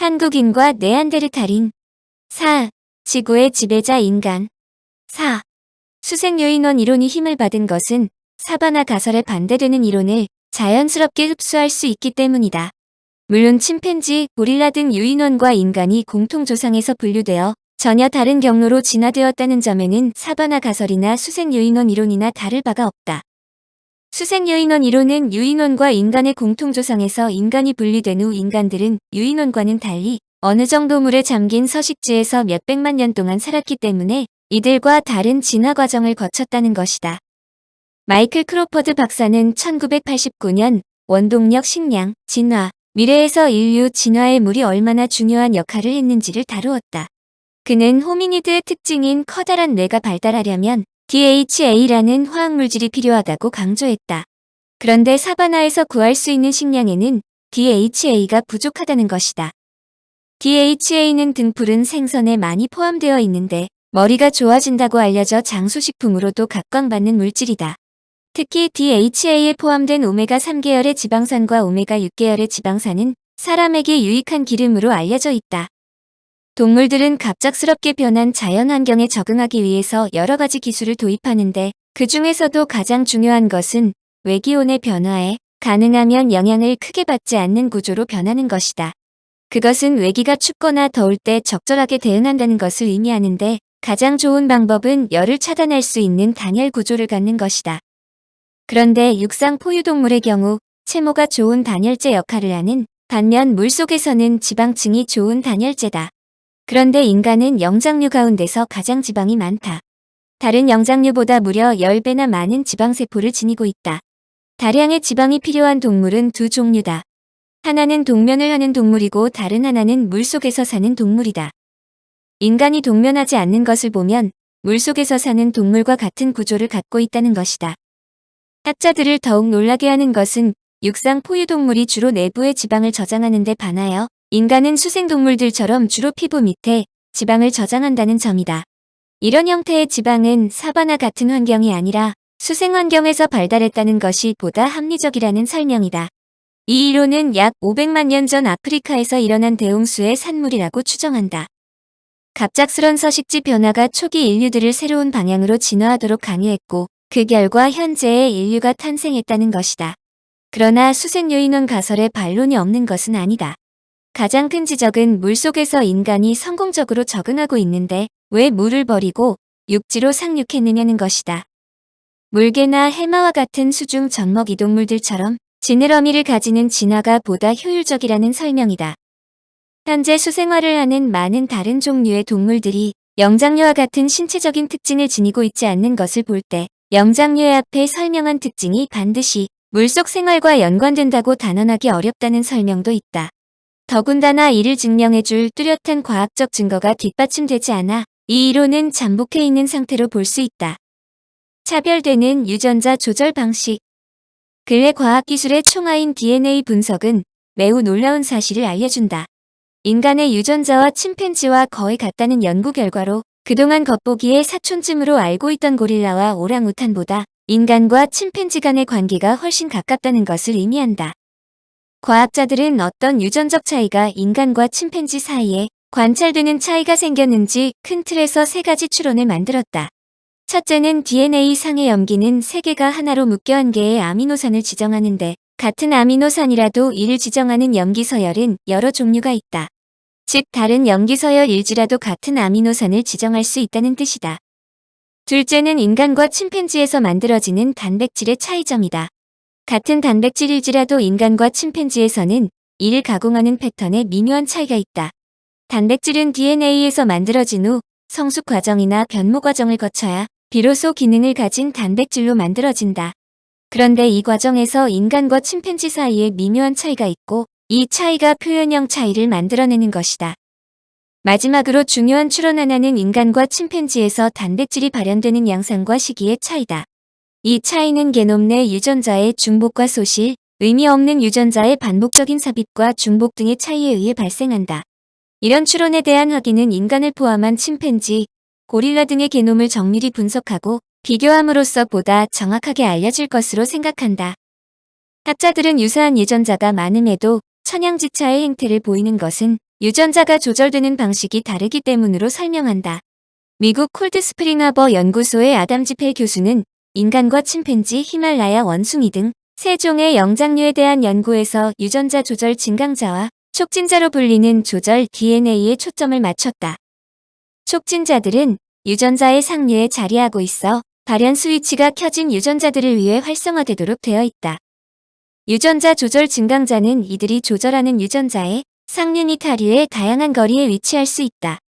한국인과 네안데르탈인. 4. 지구의 지배자 인간. 4. 수색유인원 이론이 힘을 받은 것은 사바나 가설에 반대되는 이론을 자연스럽게 흡수할 수 있기 때문이다. 물론 침팬지, 고릴라 등 유인원과 인간이 공통조상에서 분류되어 전혀 다른 경로로 진화되었다는 점에는 사바나 가설이나 수색유인원 이론이나 다를 바가 없다. 수색유인원 이론은 유인원과 인간의 공통조상에서 인간이 분리된 후 인간들은 유인원과는 달리 어느 정도 물에 잠긴 서식지에서 몇백만 년 동안 살았기 때문에 이들과 다른 진화 과정을 거쳤다는 것이다. 마이클 크로퍼드 박사는 1989년 원동력 식량, 진화, 미래에서 인류 진화에 물이 얼마나 중요한 역할을 했는지를 다루었다. 그는 호미니드의 특징인 커다란 뇌가 발달하려면 DHA라는 화학물질이 필요하다고 강조했다. 그런데 사바나에서 구할 수 있는 식량에는 DHA가 부족하다는 것이다. DHA는 등푸른 생선에 많이 포함되어 있는데 머리가 좋아진다고 알려져 장수식품으로도 각광받는 물질이다. 특히 DHA에 포함된 오메가3 계열의 지방산과 오메가6 계열의 지방산은 사람에게 유익한 기름으로 알려져 있다. 동물들은 갑작스럽게 변한 자연환경에 적응하기 위해서 여러 가지 기술을 도입하는데 그 중에서도 가장 중요한 것은 외기온의 변화에 가능하면 영향을 크게 받지 않는 구조로 변하는 것이다. 그것은 외기가 춥거나 더울 때 적절하게 대응한다는 것을 의미하는데 가장 좋은 방법은 열을 차단할 수 있는 단열 구조를 갖는 것이다. 그런데 육상 포유동물의 경우 채모가 좋은 단열재 역할을 하는 반면 물속에서는 지방층이 좋은 단열재다. 그런데 인간은 영장류 가운데서 가장 지방이 많다. 다른 영장류보다 무려 10배나 많은 지방세포를 지니고 있다. 다량의 지방이 필요한 동물은 두 종류다. 하나는 동면을 하는 동물이고 다른 하나는 물속에서 사는 동물이다. 인간이 동면하지 않는 것을 보면 물속에서 사는 동물과 같은 구조를 갖고 있다는 것이다. 학자들을 더욱 놀라게 하는 것은 육상 포유동물이 주로 내부의 지방을 저장하는 데 반하여 인간은 수생동물들처럼 주로 피부 밑에 지방을 저장한다는 점이다. 이런 형태의 지방은 사바나 같은 환경이 아니라 수생환경에서 발달했다는 것이 보다 합리적이라는 설명이다. 이 이론은 약 500만 년 전 아프리카에서 일어난 대홍수의 산물이라고 추정한다. 갑작스런 서식지 변화가 초기 인류들을 새로운 방향으로 진화하도록 강요했고 그 결과 현재의 인류가 탄생했다는 것이다. 그러나 수색유인원 가설에 반론이 없는 것은 아니다. 가장 큰 지적은 물속에서 인간이 성공적으로 적응하고 있는데 왜 물을 버리고 육지로 상륙했느냐는 것이다. 물개나 해마와 같은 수중 젖먹이 동물들처럼 지느러미를 가지는 진화가 보다 효율적이라는 설명이다. 현재 수생활을 하는 많은 다른 종류의 동물들이 영장류와 같은 신체적인 특징을 지니고 있지 않는 것을 볼 때 영장류의 앞에 설명한 특징이 반드시 물속 생활과 연관된다고 단언하기 어렵다는 설명도 있다. 더군다나 이를 증명해줄 뚜렷한 과학적 증거가 뒷받침되지 않아 이 이론은 잠복해 있는 상태로 볼 수 있다. 차별되는 유전자 조절 방식. 근래 과학기술의 총아인 DNA 분석은 매우 놀라운 사실을 알려준다. 인간의 유전자와 침팬지와 거의 같다는 연구 결과로 그동안 겉보기에 사촌쯤으로 알고 있던 고릴라와 오랑우탄보다 인간과 침팬지 간의 관계가 훨씬 가깝다는 것을 의미한다. 과학자들은 어떤 유전적 차이가 인간과 침팬지 사이에 관찰되는 차이가 생겼는지 큰 틀에서 세 가지 추론을 만들었다. 첫째는 DNA 상의 염기는 세 개가 하나로 묶여 한 개의 아미노산을 지정하는데 같은 아미노산이라도 이를 지정하는 염기서열은 여러 종류가 있다. 즉 다른 염기서열 일지라도 같은 아미노산을 지정할 수 있다는 뜻이다. 둘째는 인간과 침팬지에서 만들어지는 단백질의 차이점이다. 같은 단백질일지라도 인간과 침팬지에서는 이를 가공하는 패턴에 미묘한 차이가 있다. 단백질은 DNA에서 만들어진 후 성숙 과정이나 변모 과정을 거쳐야 비로소 기능을 가진 단백질로 만들어진다. 그런데 이 과정에서 인간과 침팬지 사이에 미묘한 차이가 있고 이 차이가 표현형 차이를 만들어내는 것이다. 마지막으로 중요한 추론 하나는 인간과 침팬지에서 단백질이 발현되는 양상과 시기의 차이다. 이 차이는 게놈 내 유전자의 중복과 소실, 의미 없는 유전자의 반복적인 삽입과 중복 등의 차이에 의해 발생한다. 이런 추론에 대한 확인은 인간을 포함한 침팬지, 고릴라 등의 게놈을 정밀히 분석하고 비교함으로써 보다 정확하게 알려질 것으로 생각한다. 학자들은 유사한 유전자가 많음에도 천양지차의 행태를 보이는 것은 유전자가 조절되는 방식이 다르기 때문으로 설명한다. 미국 콜드스프링하버 연구소의 아담 지펠 교수는 인간과 침팬지, 히말라야 원숭이 등 세 종의 영장류에 대한 연구에서 유전자 조절 증강자와 촉진자로 불리는 조절 DNA에 초점을 맞췄다. 촉진자들은 유전자의 상류에 자리하고 있어 발현 스위치가 켜진 유전자들을 위해 활성화되도록 되어 있다. 유전자 조절 증강자는 이들이 조절하는 유전자의 상류 및 하류의 다양한 거리에 위치할 수 있다.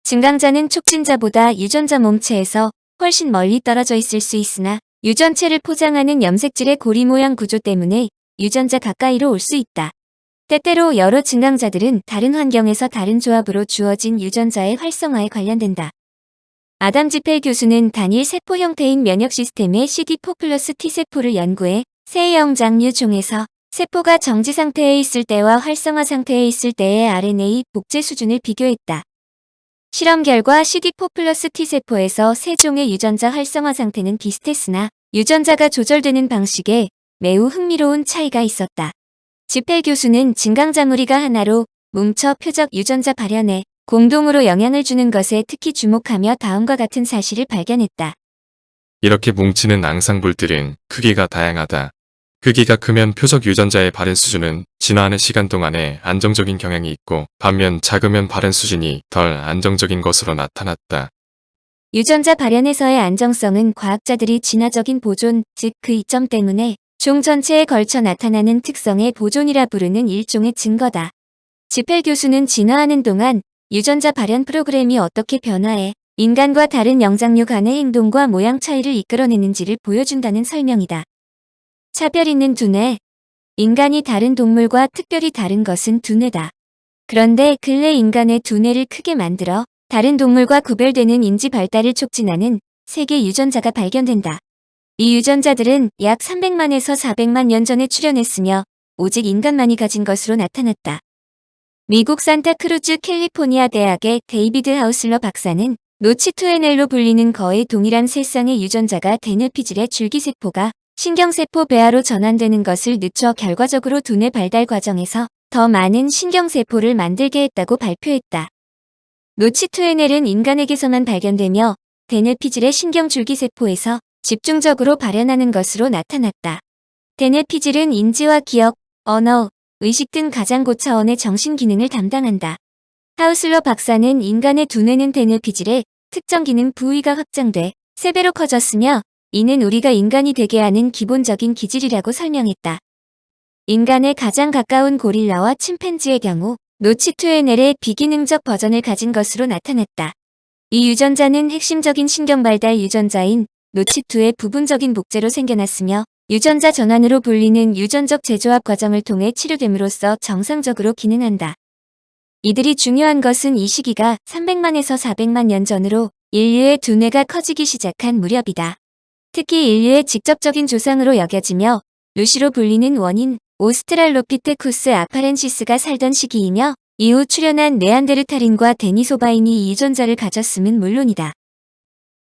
증강자는 촉진자보다 유전자 몸체에서 훨씬 멀리 떨어져 있을 수 있으나 유전체를 포장하는 염색질의 고리 모양 구조 때문에 유전자 가까이로 올 수 있다. 때때로 여러 증강자들은 다른 환경에서 다른 조합으로 주어진 유전자의 활성화에 관련된다. 아담 지펠 교수는 단일 세포 형태인 면역 시스템의 CD4 플러스 T세포를 연구해 새 영장류 종에서 세포가 정지 상태에 있을 때와 활성화 상태에 있을 때의 RNA 복제 수준을 비교했다. 실험 결과 CD4 플러스 T세포에서 세 종의 유전자 활성화 상태는 비슷했으나 유전자가 조절되는 방식에 매우 흥미로운 차이가 있었다. 지펠 교수는 증강자 무리가 하나로 뭉쳐 표적 유전자 발현에 공동으로 영향을 주는 것에 특히 주목하며 다음과 같은 사실을 발견했다. 이렇게 뭉치는 앙상블들은 크기가 다양하다. 크기가 크면 표적 유전자의 발현 수준은 진화하는 시간 동안에 안정적인 경향이 있고 반면 작으면 발현 수준이 덜 안정적인 것으로 나타났다. 유전자 발현에서의 안정성은 과학자들이 진화적인 보존, 즉 그 이점 때문에 종 전체에 걸쳐 나타나는 특성의 보존이라 부르는 일종의 증거다. 지펠 교수는 진화하는 동안 유전자 발현 프로그램이 어떻게 변화해 인간과 다른 영장류 간의 행동과 모양 차이를 이끌어내는지를 보여준다는 설명이다. 차별 있는 두뇌. 인간이 다른 동물과 특별히 다른 것은 두뇌다. 그런데 근래 인간의 두뇌를 크게 만들어 다른 동물과 구별되는 인지 발달을 촉진하는 세계 유전자가 발견된다. 이 유전자들은 약 300만에서 400만 년 전에 출현했으며 오직 인간만이 가진 것으로 나타났다. 미국 산타크루즈 캘리포니아 대학의 데이비드 하우슬러 박사는 노치2NL로 불리는 거의 동일한 세 쌍의 유전자가 대뇌피질의 줄기세포가 신경세포 배아로 전환되는 것을 늦춰 결과적으로 두뇌 발달 과정에서 더 많은 신경세포를 만들게 했다고 발표했다. 노치2NL은 인간에게서만 발견되며 대뇌피질의 신경줄기세포에서 집중적으로 발현하는 것으로 나타났다. 대뇌피질은 인지와 기억, 언어, 의식 등 가장 고차원의 정신 기능을 담당한다. 하우슬러 박사는 인간의 두뇌는 대뇌피질의 특정 기능 부위가 확장돼 3배로 커졌으며 이는 우리가 인간이 되게 하는 기본적인 기질이라고 설명했다. 인간에 가장 가까운 고릴라와 침팬지의 경우 노치2NL의 비기능적 버전을 가진 것으로 나타났다. 이 유전자는 핵심적인 신경발달 유전자인 노치2의 부분적인 복제로 생겨났으며 유전자 전환으로 불리는 유전적 재조합 과정을 통해 치료됨으로써 정상적으로 기능한다. 이들이 중요한 것은 이 시기가 300만에서 400만 년 전으로 인류의 두뇌가 커지기 시작한 무렵이다. 특히 인류의 직접적인 조상으로 여겨지며 루시로 불리는 원인 오스트랄로피테쿠스 아파렌시스가 살던 시기이며 이후 출현한 네안데르탈인과 데니소바인이 이 유전자를 가졌음은 물론이다.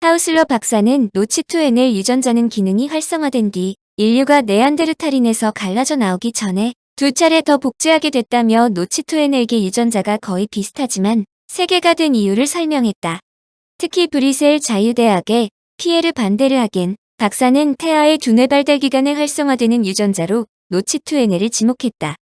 하우슬러 박사는 노치2NL 유전자는 기능이 활성화된 뒤 인류가 네안데르탈인에서 갈라져 나오기 전에 2차례 더 복제하게 됐다며 노치2NL계 유전자가 거의 비슷하지만 3개가 된 이유를 설명했다. 특히 브리셀 자유대학의 피에르 반데르하겐 박사는 태아의 두뇌 발달 기간에 활성화되는 유전자로 노치2NL을 지목했다.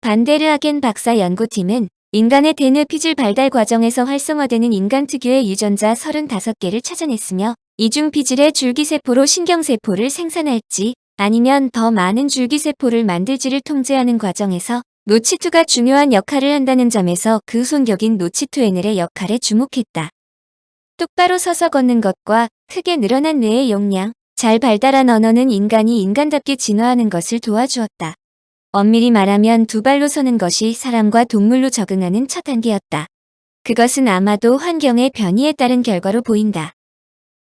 반데르하겐 박사 연구팀은 인간의 대뇌피질 발달 과정에서 활성화되는 인간 특유의 유전자 35개를 찾아냈으며 이중 피질의 줄기세포로 신경세포를 생산할지 아니면 더 많은 줄기세포를 만들지를 통제하는 과정에서 노치2가 중요한 역할을 한다는 점에서 그 손격인 노치2NL의 역할에 주목했다. 똑바로 서서 걷는 것과 크게 늘어난 뇌의 용량, 잘 발달한 언어는 인간이 인간답게 진화하는 것을 도와주었다. 엄밀히 말하면 2발로 서는 것이 사람과 동물로 적응하는 첫 단계였다. 그것은 아마도 환경의 변이에 따른 결과로 보인다.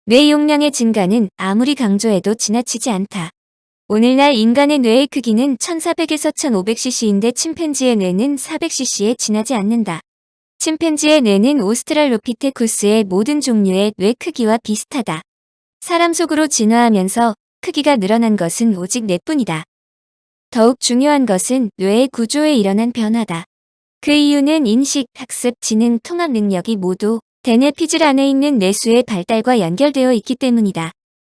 뇌 용량의 증가는 아무리 강조해도 지나치지 않다. 오늘날 인간의 뇌의 크기는 1400에서 1500cc인데 침팬지의 뇌는 400cc에 지나지 않는다. 침팬지의 뇌는 오스트랄로피테쿠스의 모든 종류의 뇌 크기와 비슷하다. 사람 속으로 진화하면서 크기가 늘어난 것은 오직 뇌뿐이다. 더욱 중요한 것은 뇌의 구조에 일어난 변화다. 그 이유는 인식, 학습, 지능, 통합 능력이 모두 대뇌피질 안에 있는 뇌수의 발달과 연결되어 있기 때문이다.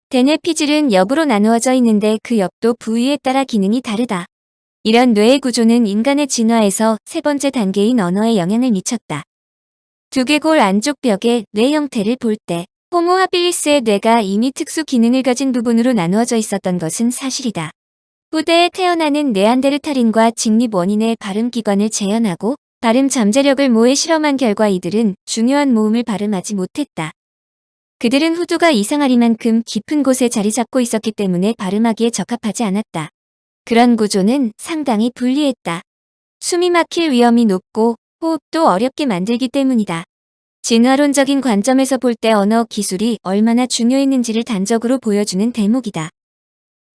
대뇌피질은 옆으로 나누어져 있는데 그 옆도 부위에 따라 기능이 다르다. 이런 뇌의 구조는 인간의 진화에서 세 번째 단계인 언어에 영향을 미쳤다. 두개골 안쪽 벽의 뇌 형태를 볼 때 호모 하빌리스의 뇌가 이미 특수 기능을 가진 부분으로 나누어져 있었던 것은 사실이다. 후대에 태어나는 네안데르탈인과 직립 원인의 발음 기관을 재현하고 발음 잠재력을 모해 실험한 결과 이들은 중요한 모음을 발음하지 못했다. 그들은 후두가 이상하리만큼 깊은 곳에 자리 잡고 있었기 때문에 발음하기에 적합하지 않았다. 그런 구조는 상당히 불리했다. 숨이 막힐 위험이 높고 호흡도 어렵게 만들기 때문이다. 진화론적인 관점에서 볼 때 언어 기술이 얼마나 중요했는지를 단적으로 보여주는 대목이다.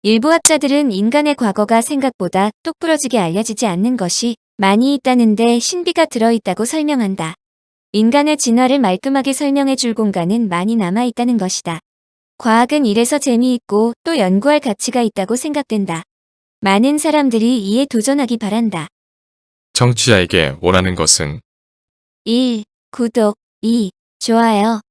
일부 학자들은 인간의 과거가 생각보다 똑부러지게 알려지지 않는 것이 많이 있다는데 신비가 들어있다고 설명한다. 인간의 진화를 말끔하게 설명해 줄 공간은 많이 남아있다는 것이다. 과학은 이래서 재미있고 또 연구할 가치가 있다고 생각된다. 많은 사람들이 이에 도전하기 바란다. 청취자에게 원하는 것은 1. 구독 2. 좋아요